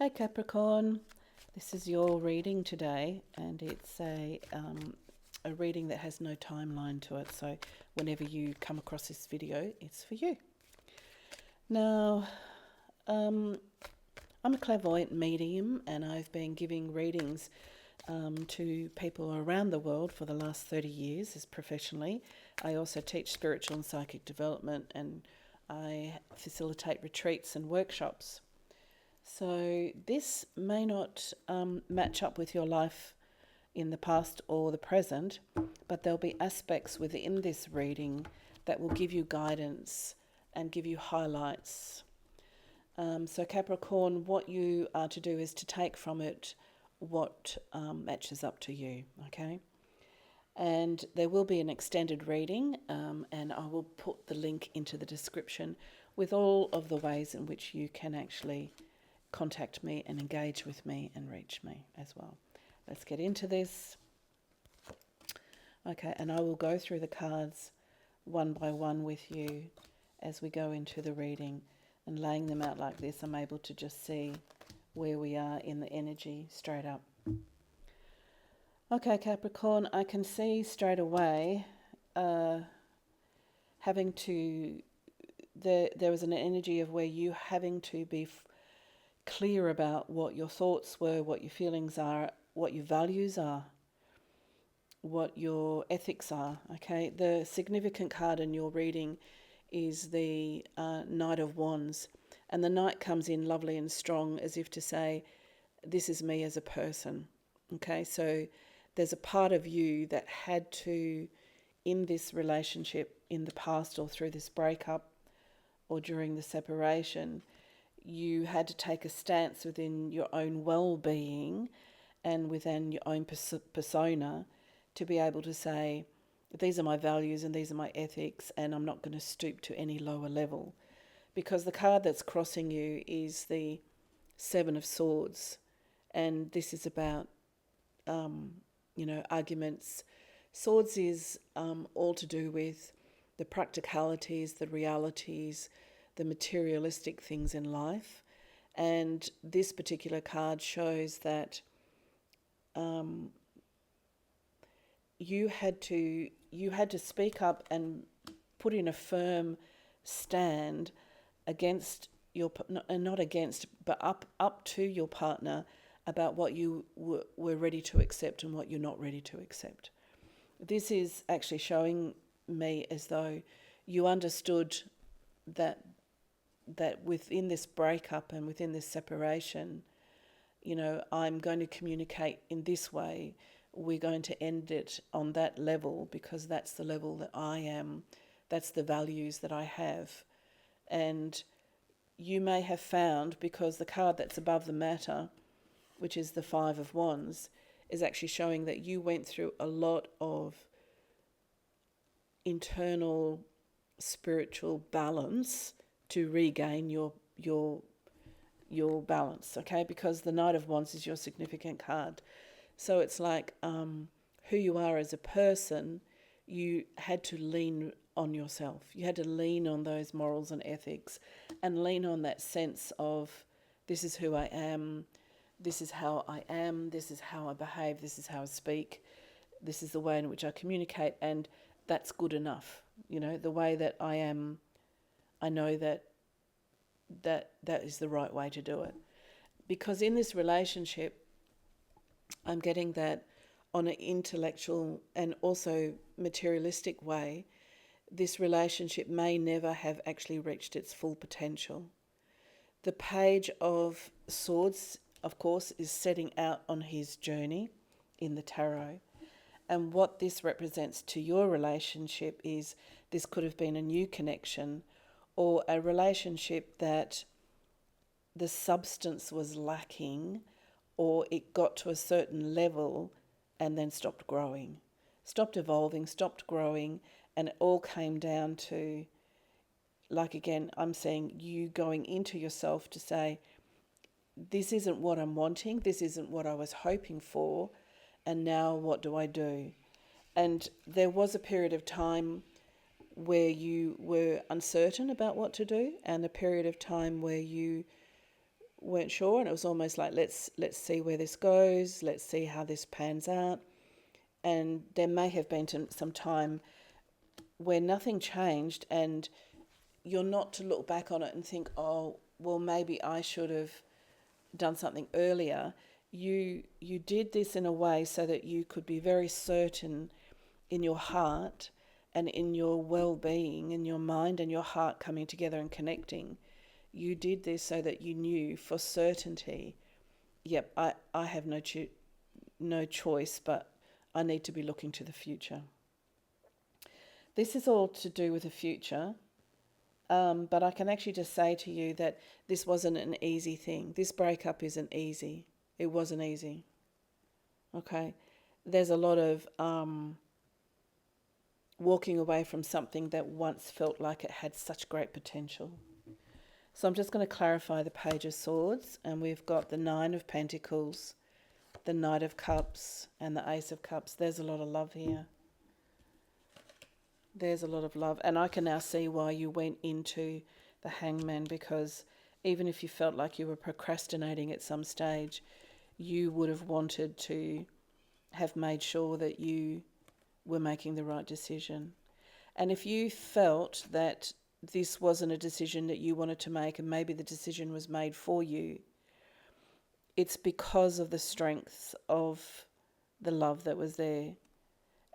Hey Capricorn, this is your reading today, and it's a reading that has no timeline to it. So whenever you come across this video, it's for you. Now, I'm a clairvoyant medium, and I've been giving readings to people around the world for the last 30 years as professionally. I also teach spiritual and psychic development, and I facilitate retreats and workshops. So this may not match up with your life in the past or the present, but there'll be aspects within this reading that will give you guidance and give you highlights. So Capricorn, what you are to do is to take from it what matches up to you, okay? And there will be an extended reading, and I will put the link into the description with all of the ways in which you can actually contact me and engage with me and reach me as well. Let's get into this. Okay, and I will go through the cards one by one with you as we go into the reading, and laying them out like this, I'm able to just see where we are in the energy straight up. Okay, Capricorn, I can see straight away having to, there was an energy of where you having to be clear about what your thoughts were, what your feelings are, what your values are, what your ethics are, okay? The significant card in your reading is the Knight of Wands, and the Knight comes in lovely and strong as if to say, this is me as a person, okay? So there's a part of you that had to, in this relationship, in the past or through this breakup or during the separation, you had to take a stance within your own well-being and within your own persona to be able to say, these are my values and these are my ethics, and I'm not going to stoop to any lower level. Because the card that's crossing you is the Seven of Swords, and this is about, arguments. Swords is all to do with the practicalities, the realities, the materialistic things in life. And this particular card shows that you had to speak up and put in a firm stand against your, not against, but up to your partner about what you were ready to accept and what you're not ready to accept. This is actually showing me as though you understood that within this breakup and within this separation, I'm going to communicate in this way. We're going to end it on that level because that's the level that I am. That's the values that I have. And you may have found, because the card that's above the matter, which is the Five of Wands, is actually showing that you went through a lot of internal spiritual balance to regain your balance, okay? Because the Knight of Wands is your significant card. So it's like who you are as a person, you had to lean on yourself. You had to lean on those morals and ethics and lean on that sense of, this is who I am, this is how I am, this is how I behave, this is how I speak, this is the way in which I communicate, and that's good enough. The way that I am, I know that is the right way to do it. Because in this relationship, I'm getting that on an intellectual and also materialistic way, this relationship may never have actually reached its full potential. The Page of Swords, of course, is setting out on his journey in the tarot. And what this represents to your relationship is this could have been a new connection or a relationship that the substance was lacking, or it got to a certain level and then stopped growing, stopped evolving, stopped growing, and it all came down to, like again, I'm saying you going into yourself to say, this isn't what I'm wanting, this isn't what I was hoping for, and now what do I do? And there was a period of time where you were uncertain about what to do, and a period of time where you weren't sure, and it was almost like let's see where this goes, let's see how this pans out. And there may have been some time where nothing changed, and you're not to look back on it and think, oh, well, maybe I should have done something earlier. You did this in a way so that you could be very certain in your heart and in your well-being, in your mind and your heart coming together and connecting. You did this so that you knew for certainty, yep, I have no choice, but I need to be looking to the future. This is all to do with the future, but I can actually just say to you that this wasn't an easy thing. This breakup isn't easy. It wasn't easy. Okay? There's a lot of walking away from something that once felt like it had such great potential. So I'm just going to clarify the Page of Swords, and we've got the Nine of Pentacles, the Knight of Cups, and the Ace of Cups. There's a lot of love here. There's a lot of love, and I can now see why you went into the Hangman, because even if you felt like you were procrastinating at some stage, you would have wanted to have made sure that you were making the right decision. And if you felt that this wasn't a decision that you wanted to make, and maybe the decision was made for you, it's because of the strength of the love that was there.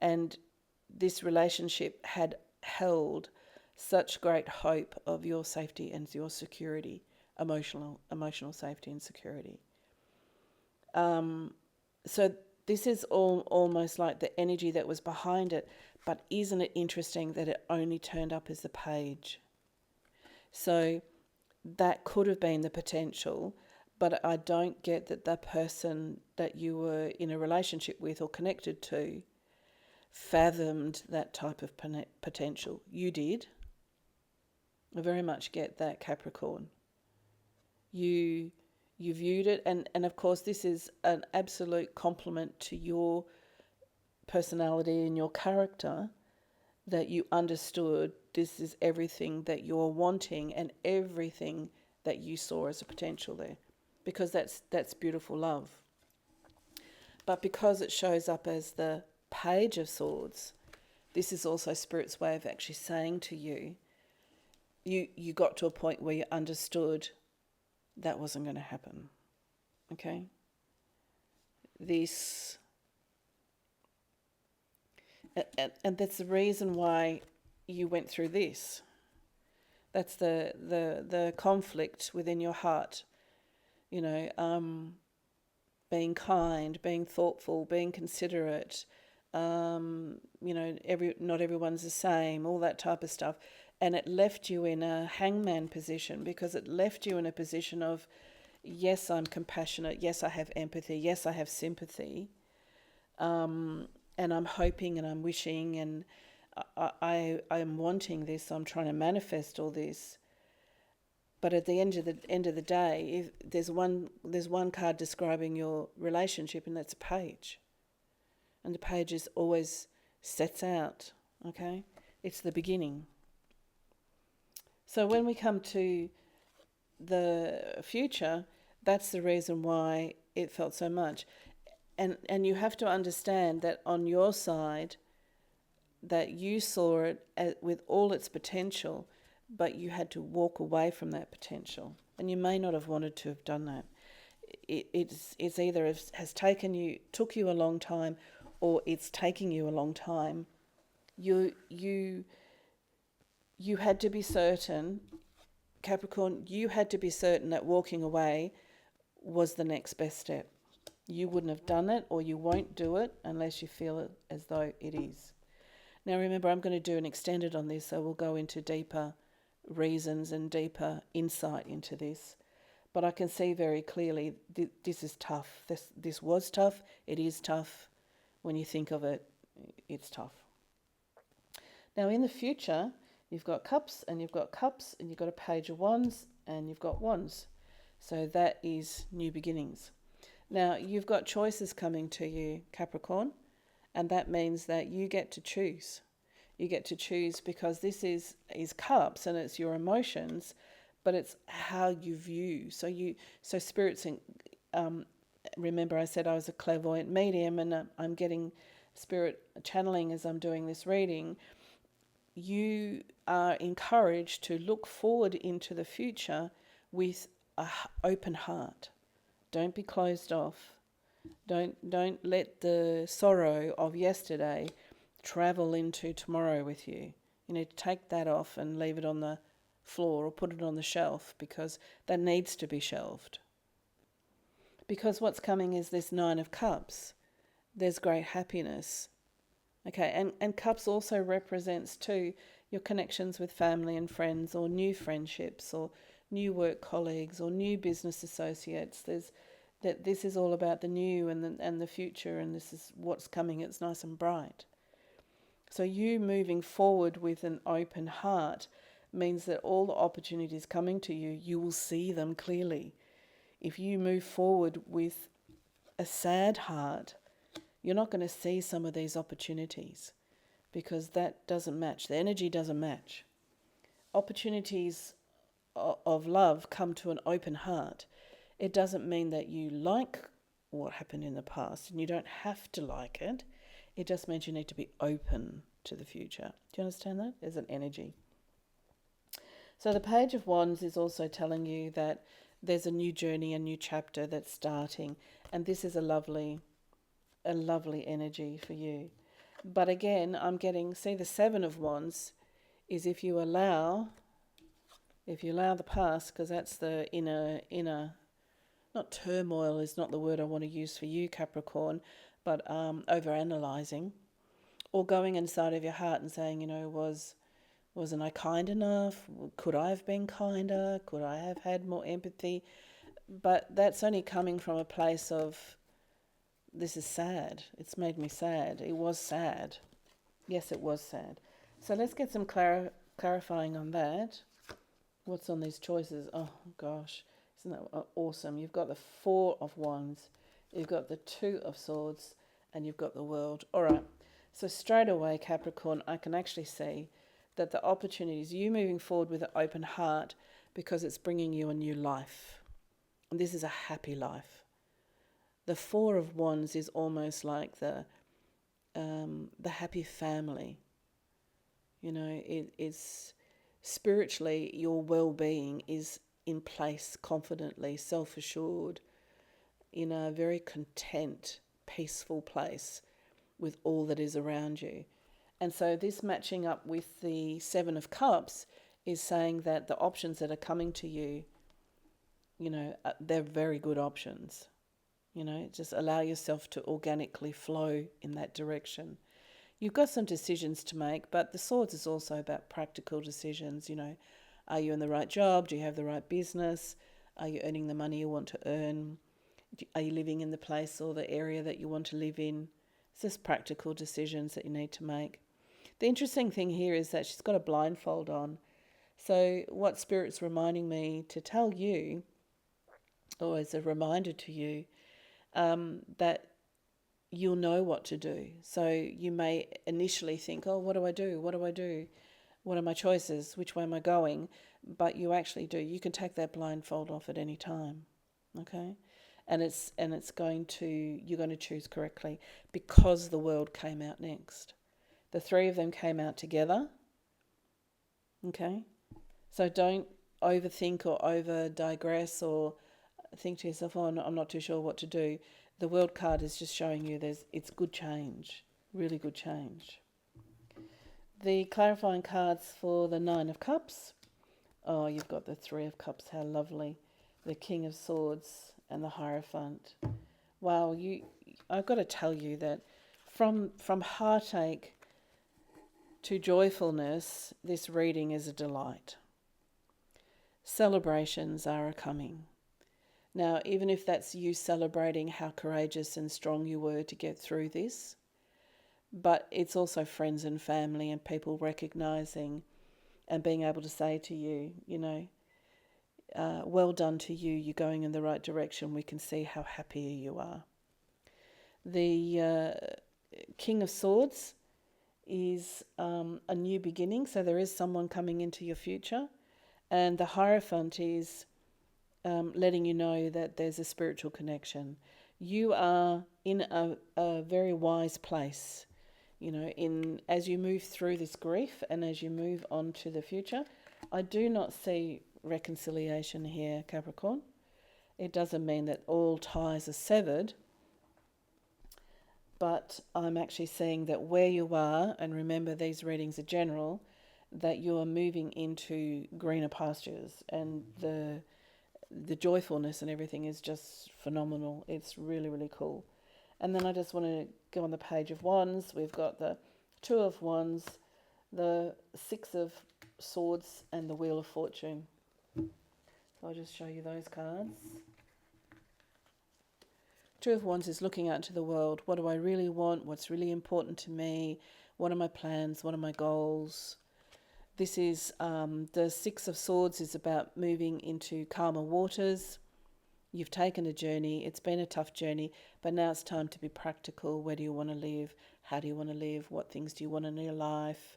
And this relationship had held such great hope of your safety and your security, emotional safety and security. So this is almost like the energy that was behind it, but isn't it interesting that it only turned up as the Page? So that could have been the potential, but I don't get that the person that you were in a relationship with or connected to fathomed that type of potential. You did. I very much get that, Capricorn. You viewed it, and of course this is an absolute compliment to your personality and your character, that you understood this is everything that you're wanting and everything that you saw as a potential there, because that's beautiful love. But because it shows up as the Page of Swords, this is also Spirit's way of actually saying to you, you got to a point where you understood that wasn't going to happen. Okay? This, and that's the reason why you went through this. That's the conflict within your heart. You know, being kind, being thoughtful, being considerate. You know, not everyone's the same, all that type of stuff. And it left you in a hangman position, because it left you in a position of, yes, I'm compassionate, yes, I have empathy, yes, I have sympathy, and I'm hoping and I'm wishing and I'm wanting this, I'm trying to manifest all this. But at the end of the day, if there's one card describing your relationship, and that's a page. And the page is always sets out, okay? It's the beginning. So when we come to the future, that's the reason why it felt so much. And you have to understand that on your side, that you saw it with all its potential, but you had to walk away from that potential. And you may not have wanted to have done that. It's either took you a long time, or it's taking you a long time. You had to be certain, Capricorn, you had to be certain that walking away was the next best step. You wouldn't have done it, or you won't do it unless you feel it as though it is. Now remember, I'm going to do an extended on this, so we'll go into deeper reasons and deeper insight into this. But I can see very clearly this is tough. This was tough. It is tough. When you think of it, it's tough. Now in the future, you've got cups and you've got cups and you've got a Page of Wands and you've got wands. So that is new beginnings. Now you've got choices coming to you, Capricorn, and that means that you get to choose. You get to choose, because this is cups and it's your emotions, but it's how you view. So spirits, remember I said I was a clairvoyant medium, and I'm getting spirit channeling as I'm doing this reading. You are encouraged to look forward into the future with an open heart. Don't be closed off. Don't let the sorrow of yesterday travel into tomorrow with you. You need to take that off and leave it on the floor or put it on the shelf, because that needs to be shelved. Because what's coming is this Nine of Cups. There's great happiness. Okay, and cups also represents too your connections with family and friends, or new friendships, or new work colleagues, or new business associates. This is all about the new and the future, and this is what's coming. It's nice and bright. So you moving forward with an open heart means that all the opportunities coming to you, you will see them clearly. If you move forward with a sad heart, you're not going to see some of these opportunities, because that doesn't match. The energy doesn't match. Opportunities of love come to an open heart. It doesn't mean that you like what happened in the past, and you don't have to like it. It just means you need to be open to the future. Do you understand that? There's an energy. So the Page of Wands is also telling you that there's a new journey, a new chapter that's starting, and this is a lovely energy for you. But again, I'm getting, see, the Seven of Wands is if you allow the past, because that's the inner, not turmoil is not the word I want to use for you, Capricorn, but over-analysing, or going inside of your heart and saying, wasn't I kind enough? Could I have been kinder? Could I have had more empathy? But that's only coming from a place of, this is sad. It's made me sad. It was sad. Yes, it was sad. So let's get some clarifying on that. What's on these choices? Oh, gosh. Isn't that awesome? You've got the Four of Wands. You've got the Two of Swords. And you've got the World. All right. So straight away, Capricorn, I can actually see that the opportunities, you moving forward with an open heart, because it's bringing you a new life. And this is a happy life. The Four of Wands is almost like the happy family. It's spiritually, your well-being is in place confidently, self-assured, in a very content, peaceful place with all that is around you. And so this matching up with the Seven of Cups is saying that the options that are coming to you, they're very good options. Just allow yourself to organically flow in that direction. You've got some decisions to make, but the Swords is also about practical decisions. Are you in the right job? Do you have the right business? Are you earning the money you want to earn? Are you living in the place or the area that you want to live in? It's just practical decisions that you need to make. The interesting thing here is that she's got a blindfold on. So what Spirit's reminding me to tell you, or as a reminder to you, that you'll know what to do. So you may initially think, oh, what do I do? What do I do? What are my choices? Which way am I going? But you actually do. You can take that blindfold off at any time. Okay? And it's going to, you're going to choose correctly, because the World came out next. The three of them came out together. Okay? So don't overthink or over digress or think to yourself, oh, no, I'm not too sure what to do. The World card is just showing you it's good change, really good change. The clarifying cards for the Nine of Cups. Oh, you've got the Three of Cups, how lovely. The King of Swords and the Hierophant. Wow, I've got to tell you that from heartache to joyfulness, this reading is a delight. Celebrations are coming. Now, even if that's you celebrating how courageous and strong you were to get through this, but it's also friends and family and people recognising and being able to say to you, well done to you, you're going in the right direction, we can see how happy you are. The King of Swords is a new beginning, so there is someone coming into your future, And the Hierophant is letting you know that there's a spiritual connection. You are in a very wise place, as you move through this grief and as you move on to the future. I do not see reconciliation here, Capricorn. It doesn't mean that all ties are severed, but I'm actually seeing that where you are, and remember these readings are general, that you are moving into greener pastures, and the joyfulness and everything is just phenomenal. It's really, really cool. And then I just want to go on the Page of Wands. We've got the Two of Wands, the Six of Swords, and the Wheel of Fortune. So I'll just show you those cards. Two of Wands is looking out to the world. What do I really want? What's really important to me? What are my plans? What are my goals? This is the Six of Swords is about moving into calmer waters. You've taken a journey. It's been a tough journey, but now it's time to be practical. Where do you want to live? How do you want to live? What things do you want in your life?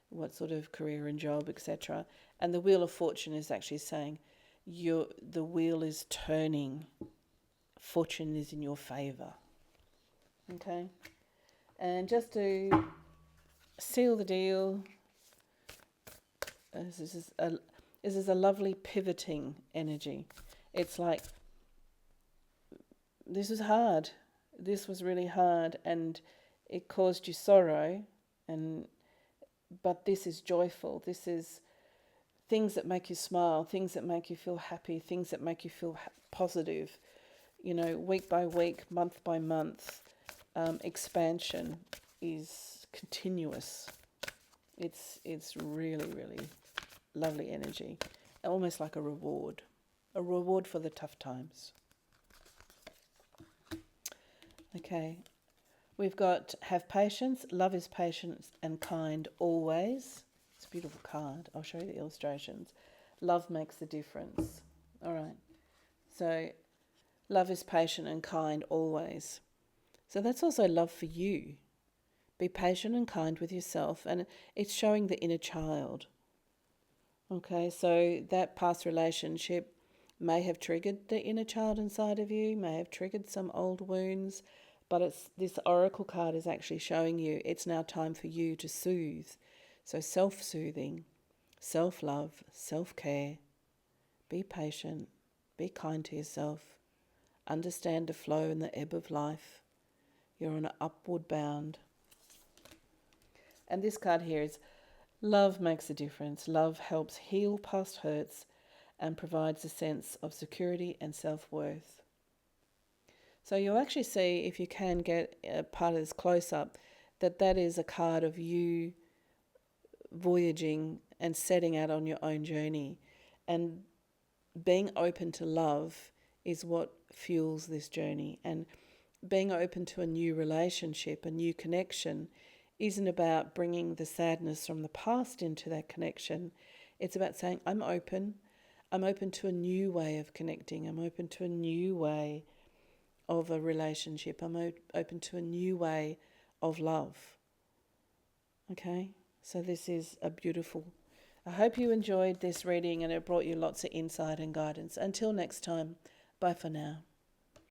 What sort of career and job, etc. And the Wheel of Fortune is actually saying the wheel is turning. Fortune is in your favour. Okay? And just to seal the deal, this is a lovely pivoting energy. It's like, this is hard. This was really hard, and it caused you sorrow, but this is joyful. This is things that make you smile, things that make you feel happy, things that make you feel positive. Week by week, month by month, expansion is continuous. It's really, really lovely energy, almost like a reward for the tough times. Okay, we've got have patience, love is patient and kind always. It's a beautiful card. I'll show you the illustrations. Love makes the difference. All right, so love is patient and kind always. So that's also love for you. Be patient and kind with yourself, and it's showing the inner child. Okay, so that past relationship may have triggered the inner child inside of you, may have triggered some old wounds, but this oracle card is actually showing you it's now time for you to soothe. So self-soothing, self-love, self-care, be patient, be kind to yourself, understand the flow and the ebb of life. You're on an upward bound. And this card here is love makes a difference. Love helps heal past hurts and provides a sense of security and self-worth. So you'll actually see, if you can get a part of this close up, that is a card of you voyaging and setting out on your own journey. And being open to love is what fuels this journey. And being open to a new relationship, a new connection, isn't about bringing the sadness from the past into that connection. It's about saying, I'm open to a new way of connecting. I'm open to a new way of a relationship. I'm open to a new way of love. Okay, so this is a beautiful. I hope you enjoyed this reading and it brought you lots of insight and guidance. Until next time, bye for now.